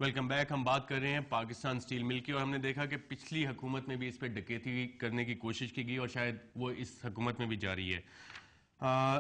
Welcome back. ہم بات کر رہے ہیں پاکستان سٹیل مل کی، اور ہم نے دیکھا کہ پچھلی حکومت میں بھی اس پہ ڈکیتی کرنے کی کوشش کی گئی اور شاید وہ اس حکومت میں بھی جاری ہے.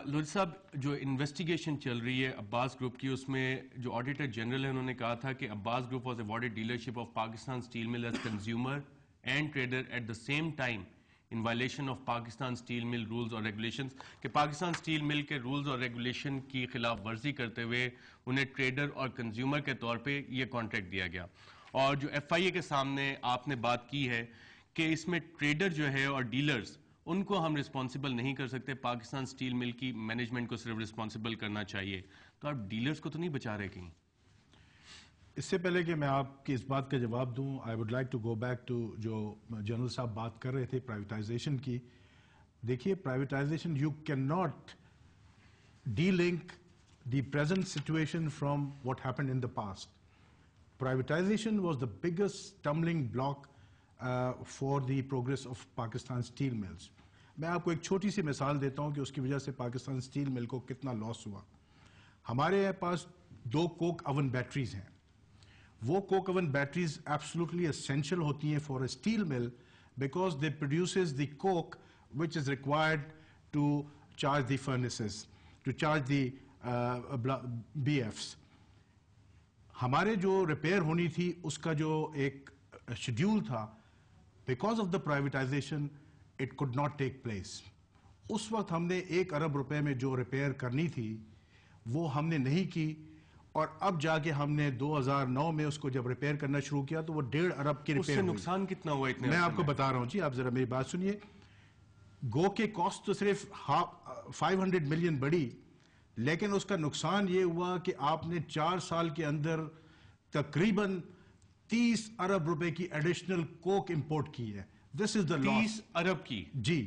لودھی صاحب، جو انویسٹیگیشن چل رہی ہے عباس گروپ کی، اس میں جو آڈیٹر جنرل ہے انہوں نے کہا تھا کہ Abbas group was awarded dealership of Pakistan steel mill as consumer and trader at the same time in violation of Pakistan steel mill rules اور ریگولیشنز، کہ پاکستان سٹیل مل کے رولز اور ریگولیشن کی خلاف ورزی کرتے ہوئے انہیں ٹریڈر اور کنزیومر کے طور پہ یہ کانٹریکٹ دیا گیا. اور جو ایف آئی اے کے سامنے آپ نے بات کی ہے کہ اس میں ٹریڈر جو ہے اور ڈیلرز، ان کو ہم رسپانسبل نہیں کر سکتے، پاکستان سٹیل مل کی مینجمنٹ کو صرف رسپانسبل کرنا چاہیے. تو آپ ڈیلرز کو تو نہیں بچا رہے کہیں؟ اس سے پہلے کہ میں آپ کی اس بات کا جواب دوں، I would like to go back to جو جنرل صاحب بات کر رہے تھے پرائیویٹائزیشن کی. دیکھیے، privatization you can not delink the present situation from what happened in the past. Privatization was the biggest stumbling block for the progress of Pakistan steel mills. میں آپ کو ایک چھوٹی سی مثال دیتا ہوں کہ اس کی وجہ سے پاکستان اسٹیل مل کو کتنا لاس ہوا. ہمارے پاس 2 کوک اوون بیٹریز ہیں. وہ coke oven batteries absolutely essential ہوتی ہیں for a steel mill because they produces the coke which is required to charge the furnaces, to charge the BFs. ہمارے جو ریپیئر ہونی تھی اس کا جو ایک شیڈیول تھا، because of the privatisation it could not take place. اس وقت ہم نے 1 ارب روپے میں جو ریپیئر کرنی تھی وہ ہم نے نہیں کی، اور اب جا کے ہم نے 2009 میں اس کو جب ریپیئر کرنا شروع کیا تو وہ 1.5 ارب کی ریپیئر ہوئی. اس سے نقصان کتنا ہوا اتنے؟ میں آپ کو بتا رہا ہوں جی، آپ ذرا میری بات سنیے. گو کے کاسٹ تو صرف 500 ملین بڑی، لیکن اس کا نقصان یہ ہوا کہ آپ نے 4 سال کے اندر تقریباً 30 ارب روپے کی ایڈیشنل کوک امپورٹ کی ہے. دس از دا لاس. 30 ارب کی؟ جی.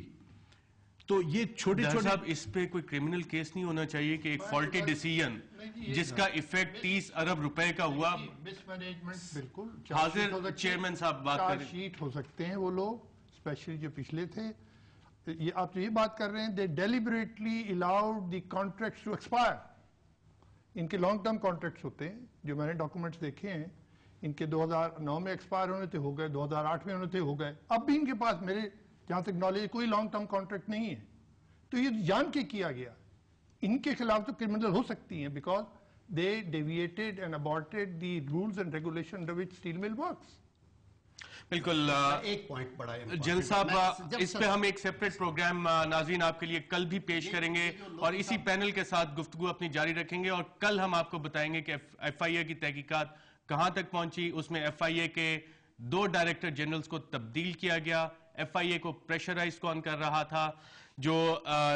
تو یہ چھوٹے چھوٹے، صاحب اس پہ کوئی کرمنل کیس نہیں ہونا چاہیے کہ ایک فالٹی ڈیسیژن جس کا ایفیکٹ 30 ارب روپے کا ہوا؟ مس مینجمنٹ بالکل. حاضر چیئرمین صاحب بات کریں. چارج شیٹ ہو سکتے ہیں وہ لوگ، اسپیشلی جو پچھلے تھے. یہ آپ یہ بات کر رہے ہیں، they deliberately allowed the contracts to expire. ان کے لانگ ٹرم کانٹریکٹس ہوتے ہیں، جو میں نے ڈاکومنٹس دیکھے ہیں، ان کے 2009 میں ایکسپائر ہونے تھے، ہو گئے. 2008 میں ہونے تھے، ہو گئے. اب بھی ان کے پاس میرے جہاں تک نالج کوئی لانگ ٹرم کانٹریکٹ نہیں ہے. تو یہ جان کے کیا گیا. ان کے خلاف تو کرمنل ہو سکتی ہیں because they deviated and aborted the rules and regulation under which steel mill works. بالکل. ایک پوائنٹ بڑا ہے جن صاحب، اس پہ ہم ایک سیپریٹ پروگرام ناظرین آپ کے لیے کل بھی پیش کریں گے اور اسی پینل کے ساتھ گفتگو اپنی جاری رکھیں گے. اور کل ہم آپ کو بتائیں گے کہ ایف آئی اے کی تحقیقات کہاں تک پہنچی. اس میں ایف آئی اے کے 2 ڈائریکٹر جنرلز کو تبدیل کیا گیا. ایف آئی اے کو پریشرائز کون کر رہا تھا؟ جو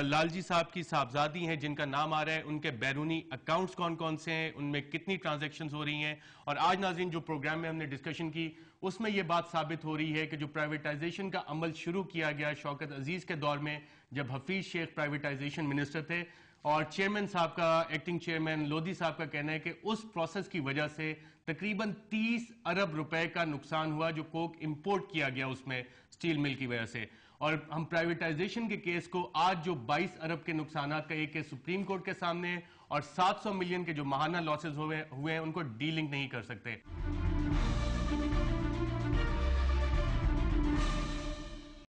لال جی صاحب کی صاحبزادی ہیں جن کا نام آ رہا ہے، ان کے بیرونی اکاؤنٹس کون کون سے ہیں، ان میں کتنی ٹرانزیکشنز ہو رہی ہیں. اور آج ناظرین جو پروگرام میں ہم نے ڈسکشن کی اس میں یہ بات ثابت ہو رہی ہے کہ جو پرائیویٹائزیشن کا عمل شروع کیا گیا شوکت عزیز کے دور میں، جب حفیظ شیخ پرائیویٹائزیشن منسٹر تھے، اور چیئرمین صاحب کا، ایکٹنگ چیئرمین لودھی صاحب کا کہنا ہے کہ اس پروسیس کی وجہ سے تقریباً 30 ارب روپے کا نقصان ہوا جو کوک امپورٹ کیا گیا اس میں سٹیل مل کی وجہ سے. اور ہم پرائیویٹائزیشن کے کیس کو آج جو 22 ارب کے نقصانات کا ایک سپریم کورٹ کے سامنے ہے اور 700 ملین کے جو ماہانہ لاسز ہوئے ہیں ان کو ڈی لنک نہیں کر سکتے.